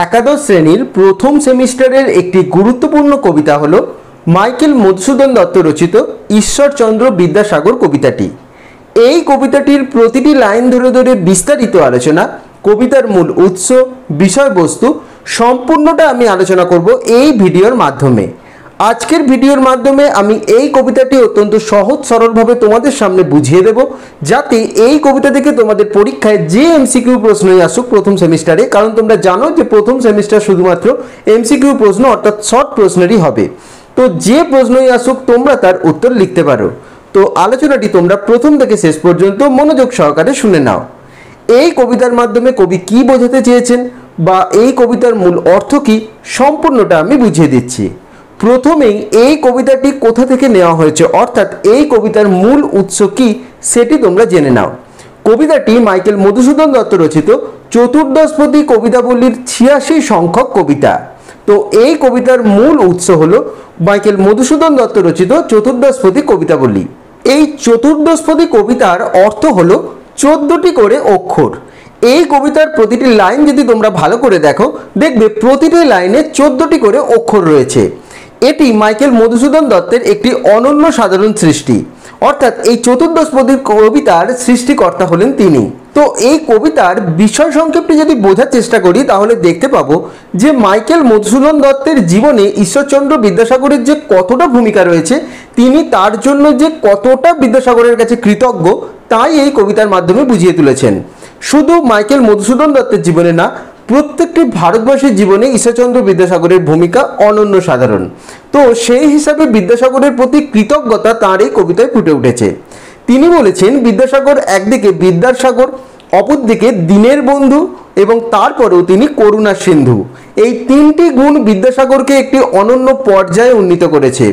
একাদশ শ্রেণীর প্রথম সেমিস্টারের একটি গুরুত্বপূর্ণ কবিতা হলো মাইকেল মধুসূদন দত্ত রচিত ঈশ্বরচন্দ্র বিদ্যাসাগর কবিতাটি। এই কবিতাটির প্রতিটি লাইন ধরে ধরে বিস্তারিত আলোচনা, কবিতার মূল উৎস, বিষয়বস্তু সম্পূর্ণটা আমি আলোচনা করব এই ভিডিওর মাধ্যমে। আজকের ভিডিওর মাধ্যমে আমি এই কবিতাটি অত্যন্ত সহজ সরলভাবে তোমাদের সামনে বুঝিয়ে দেব, যাতে এই কবিতা থেকে তোমাদের পরীক্ষায় যে এমসিকিউ প্রশ্নই আসুক প্রথম সেমিস্টারে, কারণ তোমরা জানো যে প্রথম সেমিস্টার শুধুমাত্র এমসিকিউ প্রশ্ন অর্থাৎ শর্ট প্রশ্নেরই হবে। তো যে প্রশ্নই আসুক তোমরা তার উত্তর লিখতে পারো। তো আলোচনাটি তোমরা প্রথম থেকে শেষ পর্যন্ত মনোযোগ সহকারে শুনে নাও। এই কবিতার মাধ্যমে কবি কি বোঝাতে চেয়েছেন বা এই কবিতার মূল অর্থ কি, সম্পূর্ণটা আমি বুঝিয়ে দিচ্ছি। প্রথমেই এই কবিতাটি কোথা থেকে নেওয়া হয়েছে অর্থাৎ এই কবিতার মূল উৎস কি সেটি তোমরা জেনে নাও। কবিতাটি মাইকেল মধুসূদন দত্ত রচিত চতুর্দশপদী কবিতাবলীর ৮৬ সংখ্যক কবিতা। তো এই কবিতার মূল উৎস হলো মাইকেল মধুসূদন দত্ত রচিত চতুর্দশপদী কবিতাবলী। এই চতুর্দশপদী কবিতার অর্থ হলো ১৪টি করে অক্ষর। এই কবিতার প্রতিটি লাইন যদি তোমরা ভালো করে দেখো, দেখবে প্রতিটি লাইনে ১৪টি করে অক্ষর রয়েছে। এটি মাইকেল মধুসূদন দত্তের একটি অনন্য সাধারণ সৃষ্টি, অর্থাৎ এই চতুর্দশপদী কবিতার সৃষ্টিকর্তা হলেন তিনি। তো এই কবিতার বিষয় সংক্ষেপটি যদি বোঝার চেষ্টা করি তাহলে দেখতে পাবো যে মাইকেল মধুসূদন দত্তের জীবনে ঈশ্বরচন্দ্র বিদ্যাসাগরের যে কতটা ভূমিকা রয়েছে, তিনি তার জন্য যে কতটা বিদ্যাসাগরের কাছে কৃতজ্ঞ, তাই এই কবিতার মাধ্যমে বুঝিয়ে তুলেছেন। শুধু মাইকেল মধুসূদন দত্তের জীবনে না, প্রত্যেকটি ভারতবর্ষের জীবনে ঈশ্বরচন্দ্র বিদ্যাসাগরের ভূমিকা অনন্য সাধারণ। তো সেই হিসাবে বিদ্যাসাগরের প্রতি কৃতজ্ঞতা তাঁর এই কবিতায় ফুটে উঠেছে। তিনি বলেছেন বিদ্যাসাগর একদিকে বিদ্যার সাগর, অপরদিকে দিনের বন্ধু এবং তারপরেও তিনি করুণার সিন্ধু। এই তিনটি গুণ বিদ্যাসাগরকে একটি অনন্য পর্যায়ে উন্নীত করেছে,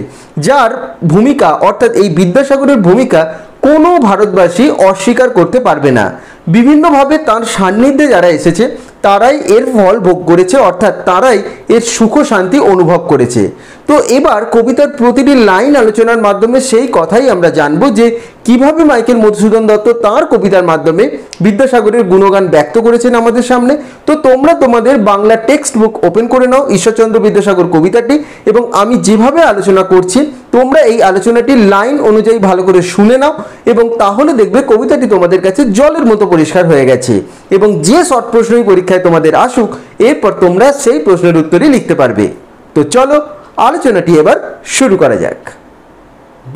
যার ভূমিকা অর্থাৎ এই বিদ্যাসাগরের ভূমিকা কোনো ভারতবাসী অস্বীকার করতে পারবে না। বিভিন্নভাবে তার সান্নিধ্যে যারা এসেছে তারাই এর ফল ভোগ করেছে, অর্থাৎ তারাই এর সুখ শান্তি অনুভব করেছে। তো এবার কবিতার প্রতিটি লাইন আলোচনার মাধ্যমে সেই কথাই আমরা জানবো যে কিভাবে মাইকেল মধুসূদন দত্ত তার কবিতার মাধ্যমে বিদ্যাসাগরের গুণগান ব্যক্ত করেছেন আমাদের সামনে। তো তোমরা তোমাদের বাংলা টেক্সট বুক ওপেন করে নাও ঈশ্বরচন্দ্র বিদ্যাসাগর কবিতাটি, এবং আমি যেভাবে আলোচনা করছি তোমরা এই আলোচনাটি লাইন অনুযায়ী ভালো করে শুনে নাও, এবং তাহলে দেখবে কবিতাটি তোমাদের কাছে জলের মতো পরিষ্কার হয়ে গেছে। এবং যে শর্ট প্রশ্নই পরীক্ষায় তোমাদের আসুক, এরপর তোমরা সেই প্রশ্নের উত্তরই লিখতে পারবে। তো চলো আলোচনাটি এবার শুরু করা যাক।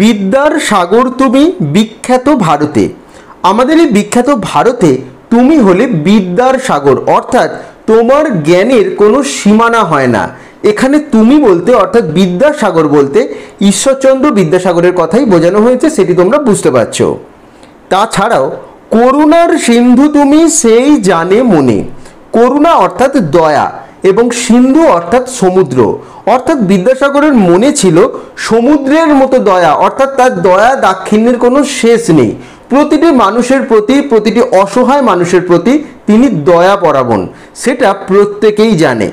বিদ্যার সাগর তুমি বিখ্যাত ভারতে। আমাদের এই বিখ্যাত ভারতে তুমি হলে বিদ্যার সাগর, অর্থাৎ তোমার জ্ঞানের কোনো সীমানা হয় না। এখানে তুমি বলতে অর্থাৎ বিদ্যাসাগর বলতে ঈশ্বরচন্দ্র বিদ্যাসাগরের কথাই বোঝানো হয়েছে, সেটি তোমরা বুঝতে পারছো। তাছাড়াও করুণার সিন্ধু তুমি সেই জানে মনে। করুণা অর্থাৎ দয়া এবং সিন্ধু অর্থাৎ সমুদ্র, অর্থাৎ বিদ্যাসাগরের মনে ছিল সমুদ্রের মতো দয়া, অর্থাৎ তার দয়া দাক্ষিণ্যের কোনো শেষ নেই। প্রতিটি মানুষের প্রতি, প্রতিটি অসহায় মানুষের প্রতি তিনি দয়া পরাবণ, সেটা প্রত্যেকেই জানে।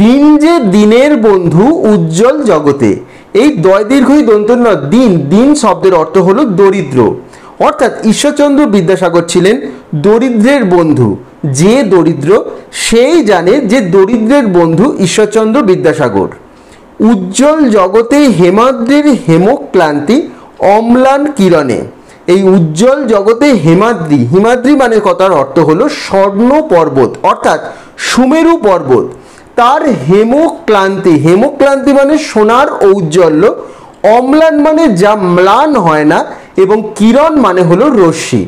দিন যে দিনের বন্ধু উজ্জ্বল জগতে। এই দয় দীর্ঘই দন্ত ন দিন, দিন শব্দের অর্থ হলো দরিদ্র, অর্থাৎ ঈশ্বরচন্দ্র বিদ্যাসাগর ছিলেন দরিদ্রের বন্ধু। যে দরিদ্র সেই জানে যে দরিদ্রের বন্ধু ঈশ্বরচন্দ্র বিদ্যাসাগর। উজ্জ্বল জগতে হেমাদ্রির হেমক্লান্তি অম্লান কিরণে। এই উজ্জ্বল জগতে হেমাদ্রি, হিমাদ্রি মানে কথার অর্থ হলো স্বর্ণ পর্বত, অর্থাৎ সুমেরু পর্বত। তার হেমক্লান্তি, হেমক্লান্তি মানে সোনার ঔজ্জ্বল্য, অম্লান মানে যা ম্লান হয় না, এবং কিরণ মানে হলো রশ্মি।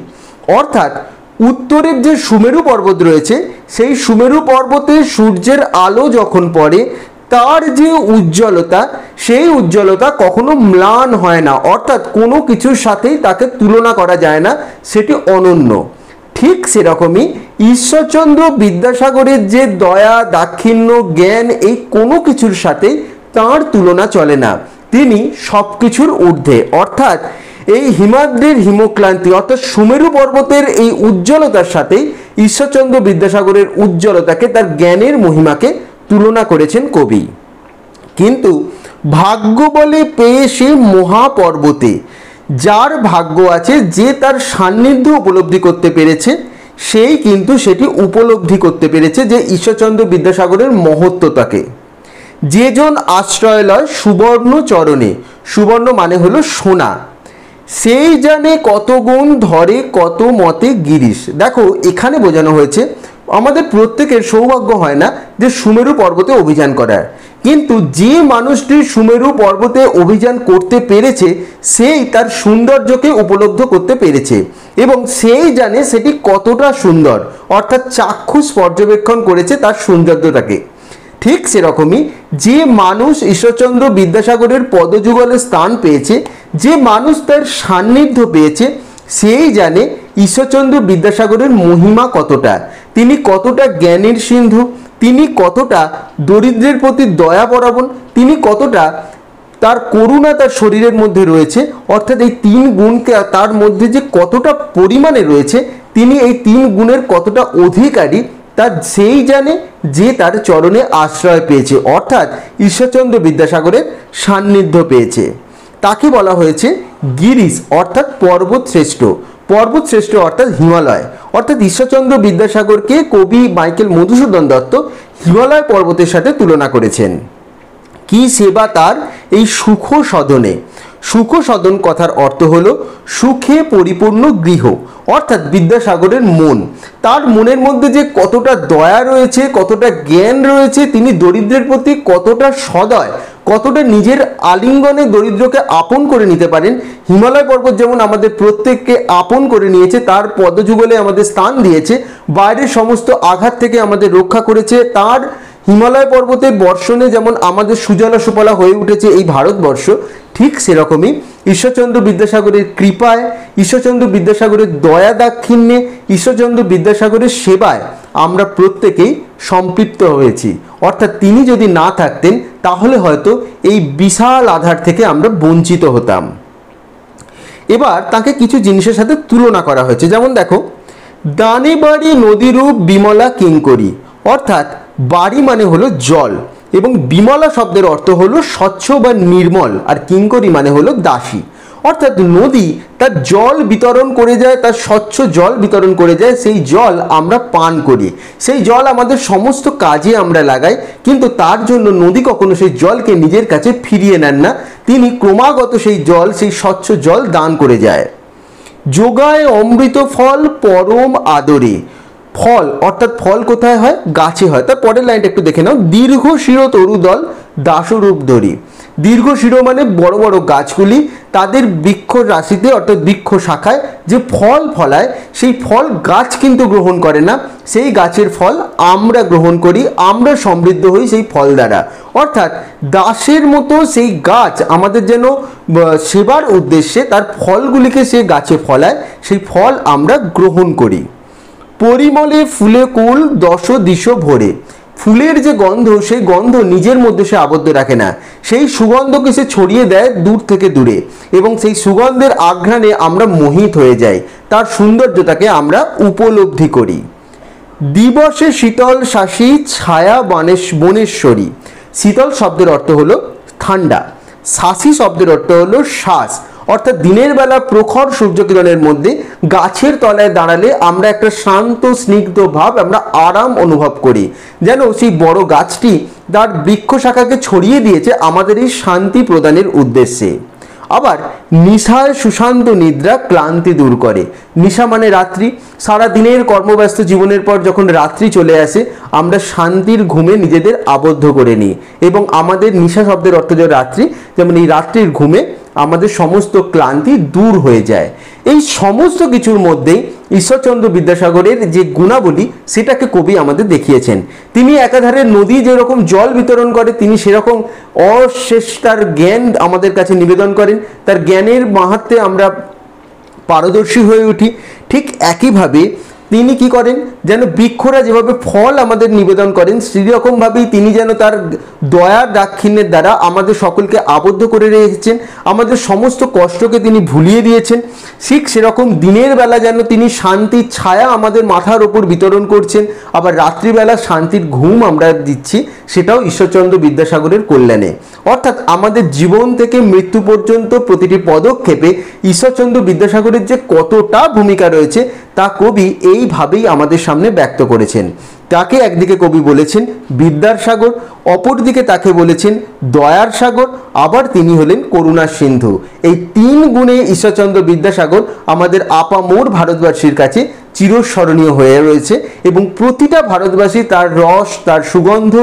অর্থাৎ উত্তরের যে সুমেরু পর্বত রয়েছে, সেই সুমেরু পর্বতে সূর্যের আলো যখন পড়ে তার যে উজ্জ্বলতা, সেই উজ্জ্বলতা কখনো ম্লান হয় না, অর্থাৎ কোনো কিছুর সাথেই তাকে তুলনা করা যায় না, সেটি অনন্য। ঠিক সেরকমই ঈশ্বরচন্দ্র বিদ্যাসাগরের যে দয়া, দাক্ষিণ্য, জ্ঞান, এই কোনো কিছুর সাথেই তার তুলনা চলে না। তিনি সব কিছুর ঊর্ধ্বে, অর্থাৎ এই হিমাদ্রির হিমক্লান্তি অর্থাৎ সুমেরু পর্বতের এই উজ্জ্বলতার সাথে ঈশ্বরচন্দ্র বিদ্যাসাগরের উজ্জ্বলতাকে, তার জ্ঞানের মহিমাকে তুলনা করেছেন কবি। কিন্তু ভাগ্য বলে পেয়ে সে মহাপর্বতে। যার ভাগ্য আছে, যে তার সান্নিধ্য উপলব্ধি করতে পেরেছে, সেই কিন্তু সেটি উপলব্ধি করতে পেরেছে যে ঈশ্বরচন্দ্র বিদ্যাসাগরের মহত্বতাকে। যে জন আশ্রয় লয় সুবর্ণ চরণে, সুবর্ণ মানে হলো সোনা, সেই জানে কত গুণ ধরে কত মতে গিরিশ। দেখো এখানে বোঝানো হয়েছে আমাদের প্রত্যেকের সৌভাগ্য হয় না যে সুমেরু পর্বতে অভিযান করার, কিন্তু যে মানুষটি সুমেরু পর্বতে অভিযান করতে পেরেছে সেই তার সৌন্দর্যকে উপলব্ধ করতে পেরেছে এবং সেই জানে সেটি কতটা সুন্দর, অর্থাৎ চাক্ষুষ পর্যবেক্ষণ করেছে তার সৌন্দর্যটাকে। ঠিক সেরকমই যে মানুষ ঈশ্বরচন্দ্র বিদ্যাসাগরের পদযুগলে স্থান পেয়েছে, যে মানুষ তার সান্নিধ্য পেয়েছে, সেই জানে ঈশ্বরচন্দ্র বিদ্যাসাগরের মহিমা কতটা, তিনি কতটা জ্ঞানের সিন্ধু, তিনি কতটা দরিদ্রের প্রতি দয়াপরায়ণ, তিনি কতটা তার করুণা তার শরীরের মধ্যে রয়েছে, অর্থাৎ এই 3 গুণকে তার মধ্যে যে কতটা পরিমাণে রয়েছে, তিনি এই 3 গুণের কতটা অধিকারী তার সেই জানে যে তার চরণে আশ্রয় পেয়েছে, অর্থাৎ ঈশ্বরচন্দ্র বিদ্যাসাগরের সান্নিধ্য পেয়েছে। তাকে বলা হয়েছে গিরিশ অর্থাৎ পর্বত শ্রেষ্ঠ, পর্বত শ্রেষ্ঠ অর্থাৎ হিমালয়, অর্থাৎ ঈশ্বরচন্দ্র বিদ্যাসাগরকে কবি মাইকেল মধুসূদন দত্ত হিমালয় পর্বতের সাথে তুলনা করেছেন। কি সেবা তার এই সুখ সদনে। সুখ সদন কথার অর্থ হলো সুখে পরিপূর্ণ গৃহ, অর্থাৎ বিদ্যাসাগরের মন, তার মনের মধ্যে যে কতটা দয়া রয়েছে, কতটা জ্ঞান রয়েছে, তিনি দরিদ্রের প্রতি কতটা সদয়, কতটা নিজের আলিঙ্গনে দরিদ্রকে আপন করে নিতে পারেন। হিমালয় পর্বত যেমন আমাদের প্রত্যেককে আপন করে নিয়েছে, তার পদযুগলে আমাদের স্থান দিয়েছে, বাইরের সমস্ত আঘাত থেকে আমাদের রক্ষা করেছে, তার হিমালয় পর্বতের বর্ষণে যেমন আমাদের সুজলা সুফলা হয়ে উঠেছে এই ভারতবর্ষ, ঠিক সেরকমই ঈশ্বরচন্দ্র বিদ্যাসাগরের কৃপায়, ঈশ্বরচন্দ্র বিদ্যাসাগরের দয়া দাক্ষিণ্যে, ঈশ্বরচন্দ্র বিদ্যাসাগরের সেবায় আমরা প্রত্যেকেই সম্পৃক্ত হয়েছি। অর্থাৎ তিনি যদি না থাকতেন তাহলে হয়তো এই বিশাল আধার থেকে আমরা বঞ্চিত হতাম। এবার তাকে কিছু জিনিসের সাথে তুলনা করা হয়েছে, যেমন দেখো, দানে বাড়ি নদীরূপ বিমলা কিঙ্করী, অর্থাৎ বাড়ি মানে হলো জল এবং বিমলা শব্দের অর্থ হলো স্বচ্ছ বা নির্মল, আর কিঙ্করী মানে হলো দাসী। অর্থাৎ নদী তার জল বিতরণ করে যায়, তার স্বচ্ছ জল বিতরণ করে যায়, সেই জল আমরা পান করি, সেই জল আমাদের সমস্ত কাজে আমরা লাগাই, কিন্তু তার জন্য নদী কখনো সেই জলকে নিজের কাছে ফিরিয়ে নেন না, তিনি ক্রমাগত সেই জল, সেই স্বচ্ছ জল দান করে যায়। যোগায় অমৃত ফল পরম আদরে, ফল অর্থাৎ ফল কোথায় হয়, গাছে হয়। তার পরের লাইনটা একটু দেখে নাও, দীর্ঘ শির তরুদল দাসরূপ ধরি। দীর্ঘ শির মানে বড় বড় গাছগুলি, তাদের বৃক্ষ রাশিতে অর্থাৎ বৃক্ষ শাখায় যে ফল ফলায়, সেই ফল গাছ কিন্তু গ্রহণ করে না, সেই গাছের ফল আমরা গ্রহণ করি, আমরা সমৃদ্ধ হই সেই ফল দ্বারা। অর্থাৎ দাসের মতো সেই গাছ আমাদের যেন সেবার উদ্দেশ্যে তার ফলগুলিকে সে গাছে ফলায়, সেই ফল আমরা গ্রহণ করি। পরিমলে ফুলে কুল দশ দিশ ভরে, ফুলের যে গন্ধ, সেই গন্ধ নিজের মধ্যে সে আবদ্ধ রাখে না, সেই সুগন্ধকে সে ছড়িয়ে দেয় দূর থেকে দূরে, এবং সেই সুগন্ধের আঘ্রাণে আমরা মোহিত হয়ে যাই, তার সৌন্দর্যটাকে আমরা উপলব্ধি করি। দিবসে শীতল শাসী ছায়া বনেশ্বরী, শীতল শব্দের অর্থ হলো ঠান্ডা, শাসী শব্দের অর্থ হলো শ্বাস, অর্থাৎ দিনের বেলা প্রখর সূর্যকিরণের মধ্যে গাছের তলায় দাঁড়ালে আমরা একটা শান্ত স্নিগ্ধ ভাব, আমরা আরাম অনুভব করি, যেন সেই বড় গাছটি তার বৃক্ষ শাখাকে ছড়িয়ে দিয়েছে আমাদের এই শান্তি প্রদানের উদ্দেশ্যে। আবার নিশায় সুশান্ত নিদ্রা ক্লান্তি দূর করে, নিশা মানে রাত্রি, সারা দিনের কর্মব্যস্ত জীবনের পর যখন রাত্রি চলে আসে আমরা শান্তির ঘুমে নিজেদের আবদ্ধ করে নিই, এবং আমাদের নিশা শব্দের অর্থ যে রাত্রি, যেমন এই রাত্রির ঘুমে আমাদের সমস্ত ক্লান্তি দূর হয়ে যায়। এই সমস্ত কিছুর মধ্যেই ঈশ্বরচন্দ্র বিদ্যাসাগরের যে গুণাবলী সেটাকে কবি আমাদের দেখিয়েছেন। তিনি একাধারে নদী যেরকম জল বিতরণ করে, তিনি সেরকম অশেষ তার জ্ঞান আমাদের কাছে নিবেদন করেন, তার জ্ঞানের মাহাত্ম্যে আমরা পারদর্শী হয়ে উঠি। ঠিক একইভাবে তিনি কি করেন, যেন বৃক্ষরা যেভাবে ফল আমাদের নিবেদন করেন, সেরকমভাবেই তিনি যেন তার দয়ার দাক্ষিণ্যের দ্বারা আমাদের সকলকে আবদ্ধ করে রেখেছেন, আমাদের সমস্ত কষ্টকে তিনি ভুলিয়ে দিয়েছেন। ঠিক সেরকম দিনের বেলা যেন তিনি শান্তির ছায়া আমাদের মাথার ওপর বিতরণ করছেন, আবার রাত্রিবেলা শান্তির ঘুম আমরা দিচ্ছি, সেটাও ঈশ্বরচন্দ্র বিদ্যাসাগরের কল্যাণে। অর্থাৎ আমাদের জীবন থেকে মৃত্যু পর্যন্ত প্রতিটি পদক্ষেপে ঈশ্বরচন্দ্র বিদ্যাসাগরের যে কতটা ভূমিকা রয়েছে তা কবি এইভাবেই আমাদের সামনে ব্যক্ত করেছেন। তাকে একদিকে কবি বলেছেন বিদ্যার সাগর, অপরদিকে তাকে বলেছেন দয়ার সাগর, আবার তিনি হলেন করুণার সিন্ধু। এই তিন গুণে ঈশ্বরচন্দ্র বিদ্যাসাগর আমাদের আপামোর ভারতবাসীর কাছে চিরস্মরণীয় হয়ে রয়েছে এবং প্রতিটা ভারতবাসী তার রস, তার সুগন্ধ,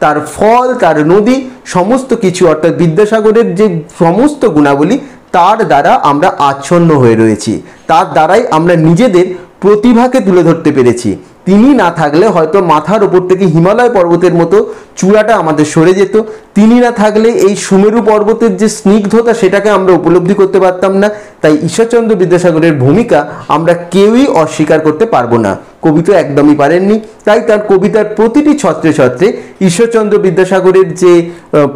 তার ফল, তার নদী সমস্ত কিছু অর্থাৎ বিদ্যাসাগরের যে সমস্ত গুণাবলী তার দ্বারা আমরা আচ্ছন্ন হয়ে রয়েছি, তার দ্বারাই আমরা নিজেদের প্রতিভাকে তুলে ধরতে পেরেছি। তিনি না থাকলে হয়তো মাথার উপর থেকে হিমালয় পর্বতের মতো চূড়াটা আমাদের সরে যেত, তিনি না থাকলে এই সুমেরু পর্বতের যে স্নিগ্ধতা সেটাকে আমরা উপলব্ধি করতে পারতাম না। তাই ঈশ্বরচন্দ্র বিদ্যাসাগরের ভূমিকা আমরা কেউই অস্বীকার করতে পারবো না। কবি তো একদমই পারেননি, তাই তার কবিতার প্রতিটি ছত্রে ছত্রে ঈশ্বরচন্দ্র বিদ্যাসাগরের যে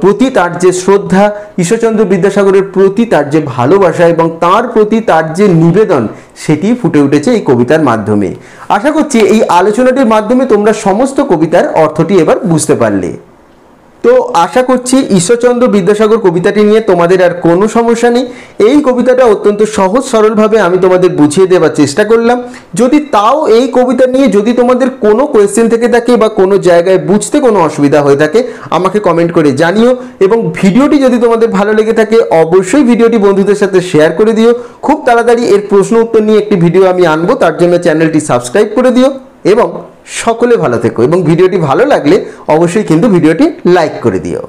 প্রতি তার যে শ্রদ্ধা, ঈশ্বরচন্দ্র বিদ্যাসাগরের প্রতি তার যে ভালোবাসা এবং তার প্রতি তার যে নিবেদন সেটি ফুটে উঠেছে এই কবিতার মাধ্যমে। আশা করছি এই আলোচনাটির মাধ্যমে তোমরা সমস্ত কবিতার অর্থটি এবার বুঝতে পারলে। তো আশা করছি ঈশ্বরচন্দ্র বিদ্যাসাগর কবিতাটি নিয়ে তোমাদের আর কোনো সমস্যা নেই। এই কবিতাটা অত্যন্ত সহজ সরলভাবে আমি তোমাদের বুঝিয়ে দেওয়ার চেষ্টা করলাম। যদি তাও এই কবিতা নিয়ে যদি তোমাদের কোনো কোয়েশ্চেন থেকে থাকে বা কোনো জায়গায় বুঝতে কোনো অসুবিধা হয়ে থাকে আমাকে কমেন্ট করে জানিও, এবং ভিডিওটি যদি তোমাদের ভালো লেগে থাকে অবশ্যই ভিডিওটি বন্ধুদের সাথে শেয়ার করে দিও। খুব তাড়াতাড়ি এর প্রশ্ন উত্তর নিয়ে একটি ভিডিও আমি আনবো, তার জন্য চ্যানেলটি সাবস্ক্রাইব করে দিও এবং সকলে ভালো থেকো, এবং ভিডিওটি ভালো লাগলে অবশ্যই কিন্তু ভিডিওটি লাইক করে দিও।